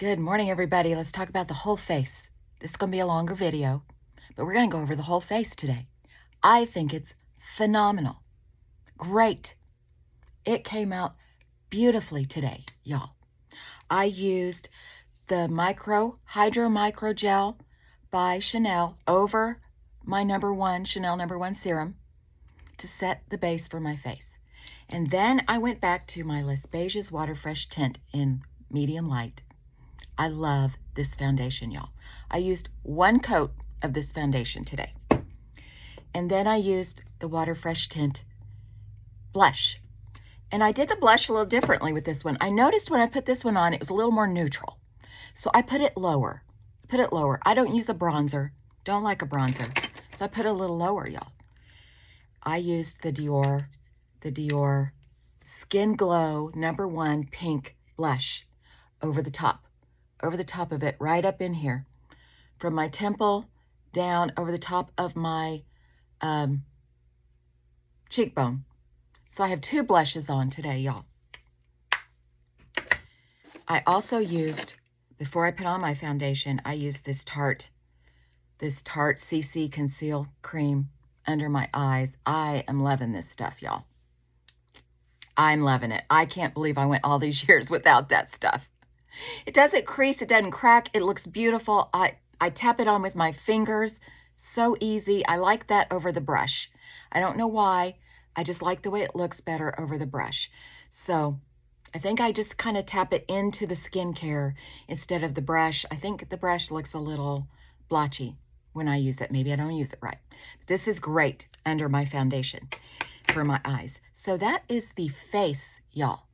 Good morning, everybody. Let's talk about the whole face. This is going to be a longer video, but we're going to go over the whole face today. I think it's phenomenal. Great. It came out beautifully today, y'all. I used the Hydro Micro Gel by Chanel over my Chanel #1 serum to set the base for my face. And then I went back to my Les Beiges Water Fresh Tint in medium light. I love this foundation, y'all. I used one coat of this foundation today. And then I used the Water Fresh Tint blush. And I did the blush a little differently with this one. I noticed when I put this one on, it was a little more neutral. So I put it lower. I don't use a bronzer. Don't like a bronzer. So I put it a little lower, y'all. I used the Dior Skin Glow #1 pink blush over the top of it, right up in here, from my temple down over the top of my cheekbone. So I have two blushes on today, y'all. I also used, before I put on my foundation, I used this Tarte CC Conceal Cream under my eyes. I am loving this stuff, y'all. I'm loving it. I can't believe I went all these years without that stuff. It doesn't crease, it doesn't crack, it looks beautiful. I tap it on with my fingers, so easy. I like that over the brush. I don't know why, I just like the way it looks better over the brush. So I think I just kind of tap it into the skincare instead of the brush. I think the brush looks a little blotchy when I use it. Maybe I don't use it right. But this is great under my foundation for my eyes. So that is the face, y'all.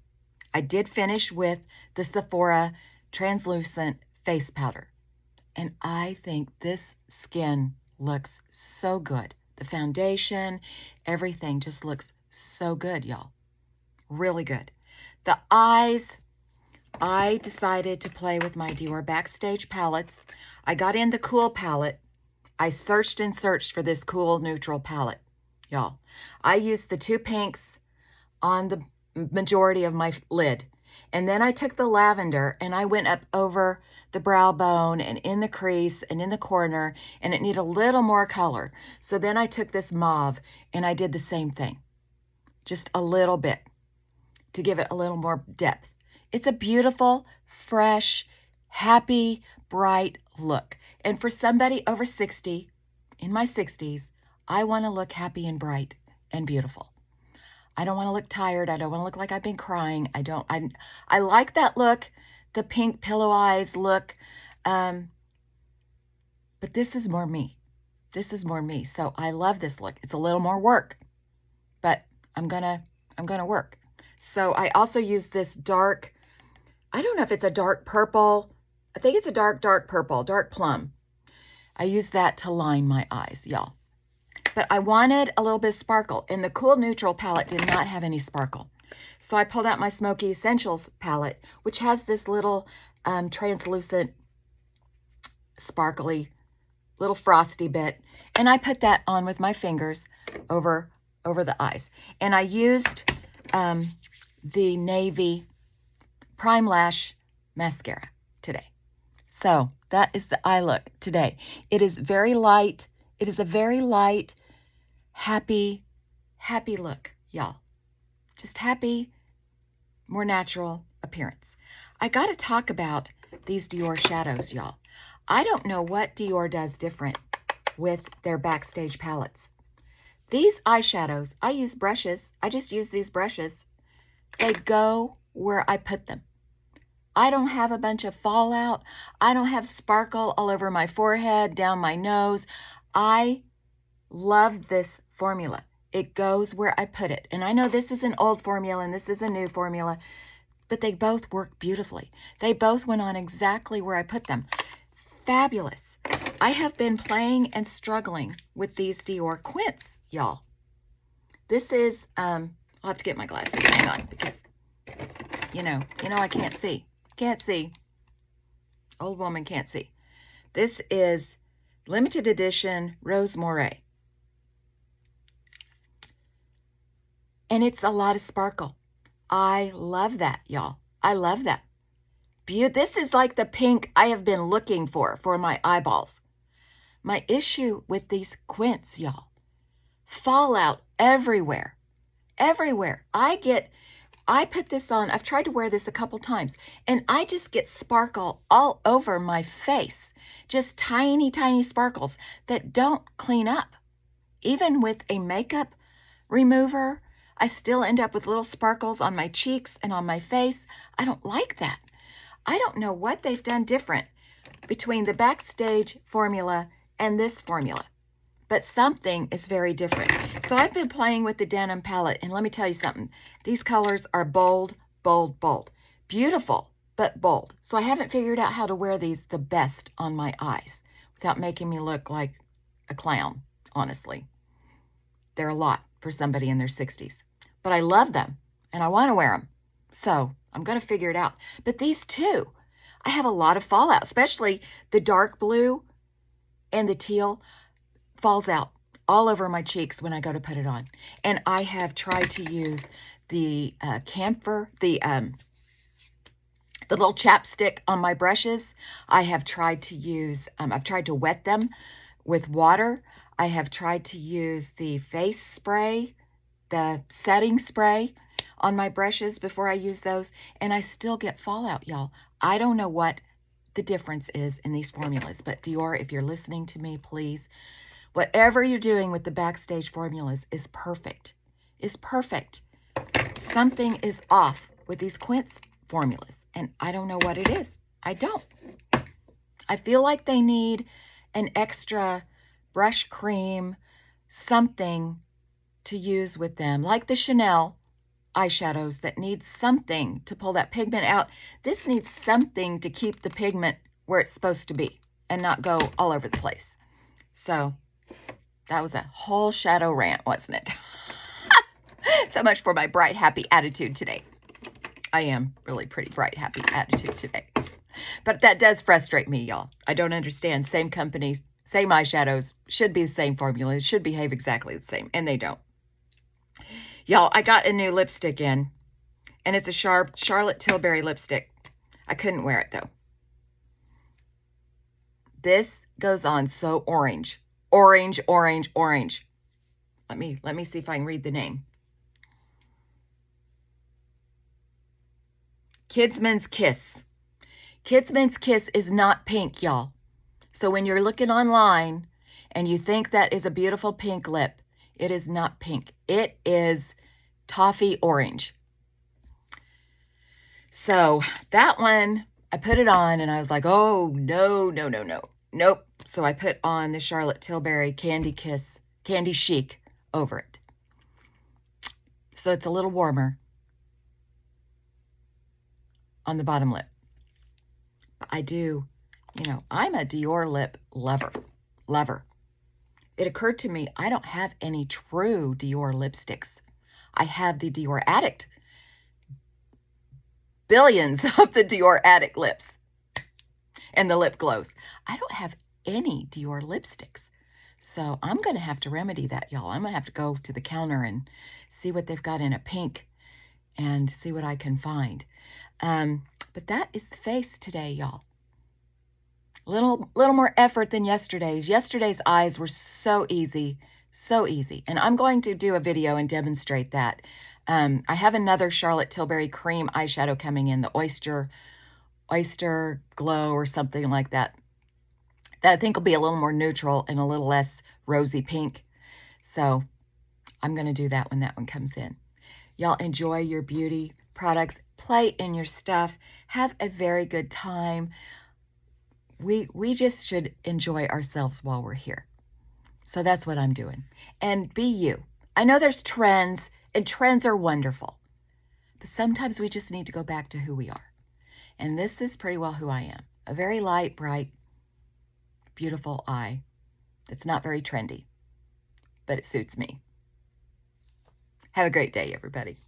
I did finish with the Sephora translucent face powder. And I think this skin looks so good. The foundation, everything just looks so good, y'all. Really good. The eyes, I decided to play with my Dior Backstage palettes. I got in the cool palette. I searched and searched for this cool neutral palette, y'all. I used the two pinks on the majority of my lid. And then I took the lavender and I went up over the brow bone and in the crease and in the corner, and it needed a little more color. So then I took this mauve and I did the same thing, just a little bit to give it a little more depth. It's a beautiful, fresh, happy, bright look. And for somebody over 60, in my 60s, I want to look happy and bright and beautiful. I don't want to look tired. I don't want to look like I've been crying. I like that look, the pink pillow eyes look. But this is more me. This is more me. So I love this look. It's a little more work, but I'm gonna work. So I also use this dark, I don't know if it's a dark purple. I think it's a dark purple, dark plum. I use that to line my eyes, y'all. But I wanted a little bit of sparkle, and the Cool Neutral palette did not have any sparkle. So I pulled out my Smoky Essentials palette, which has this little translucent, sparkly, little frosty bit, and I put that on with my fingers over the eyes. And I used the Navy Primelash mascara today. So that is the eye look today. It is very light. It is a very light, happy look, y'all. Just happy, more natural appearance. I got to talk about these Dior shadows, y'all. I don't know what Dior does different with their Backstage palettes. These eyeshadows, I use brushes. I just use these brushes. They go where I put them. I don't have a bunch of fallout. I don't have sparkle all over my forehead, down my nose. I love this formula. It goes where I put it. And I know this is an old formula and this is a new formula, but they both work beautifully. They both went on exactly where I put them. Fabulous. I have been playing and struggling with these Dior Quints, y'all. This is, I'll have to get my glasses. Hang on, because, you know, I can't see. Can't see. Old woman can't see. This is limited edition Rose Moray. And it's a lot of sparkle. I love that, y'all. I love that. This is like the pink I have been looking for my eyeballs. My issue with these quints, y'all, fallout everywhere. Everywhere. I put this on, I've tried to wear this a couple times, and I just get sparkle all over my face. Just tiny, tiny sparkles that don't clean up. Even with a makeup remover, I still end up with little sparkles on my cheeks and on my face. I don't like that. I don't know what they've done different between the Backstage formula and this formula, but something is very different. So I've been playing with the denim palette, and let me tell you something. These colors are bold, bold, bold. Beautiful, but bold. So I haven't figured out how to wear these the best on my eyes without making me look like a clown, honestly. They're a lot for somebody in their 60s. But I love them, and I want to wear them. So I'm going to figure it out. But these two, I have a lot of fallout, especially the dark blue and the teal falls out all over my cheeks when I go to put it on. And I have tried to use the camphor, the little chapstick on my brushes. I have tried to use, I've tried to wet them with water. I have tried to use the face spray, the setting spray on my brushes before I use those, and I still get fallout, y'all. I don't know what the difference is in these formulas, but Dior, if you're listening to me, please, whatever you're doing with the Backstage formulas is perfect. Is perfect. Something is off with these quints formulas, and I don't know what it is. I don't. I feel like they need an extra brush cream, something to use with them, like the Chanel eyeshadows that need something to pull that pigment out. This needs something to keep the pigment where it's supposed to be and not go all over the place. So that was a whole shadow rant, wasn't it? So much for my bright, happy attitude today. I am really pretty bright, happy attitude today. But that does frustrate me, y'all. I don't understand. Same companies, same eyeshadows, should be the same formula, should behave exactly the same, and they don't. Y'all, I got a new lipstick in, and it's a Charlotte Tilbury lipstick. I couldn't wear it, though. This goes on so orange. Orange, orange, orange. Let me see if I can read the name. Kidsman's Kiss. Kidsman's Kiss is not pink, y'all. So when you're looking online and you think that is a beautiful pink lip, it is not pink. It is toffee orange. So that one, I put it on and I was like, oh, no, no, no, no. Nope. So I put on the Charlotte Tilbury Candy Chic over it. So it's a little warmer on the bottom lip. But I do, I'm a Dior lip lover. It occurred to me, I don't have any true Dior lipsticks. I have the Dior Addict. Billions of the Dior Addict lips and the lip glows. I don't have any Dior lipsticks. So I'm going to have to remedy that, y'all. I'm going to have to go to the counter and see what they've got in a pink and see what I can find. But that is the face today, y'all. Little more effort than yesterday's. Yesterday's eyes were so easy, so easy. And I'm going to do a video and demonstrate that. I have another Charlotte Tilbury cream eyeshadow coming in, the Oyster Glow or something like that. That I think will be a little more neutral and a little less rosy pink. So I'm going to do that when that one comes in. Y'all enjoy your beauty products. Play in your stuff. Have a very good time. We just should enjoy ourselves while we're here. So that's what I'm doing. And be you. I know there's trends, and trends are wonderful. But sometimes we just need to go back to who we are. And this is pretty well who I am. A very light, bright, beautiful eye that's not very trendy, but it suits me. Have a great day, everybody.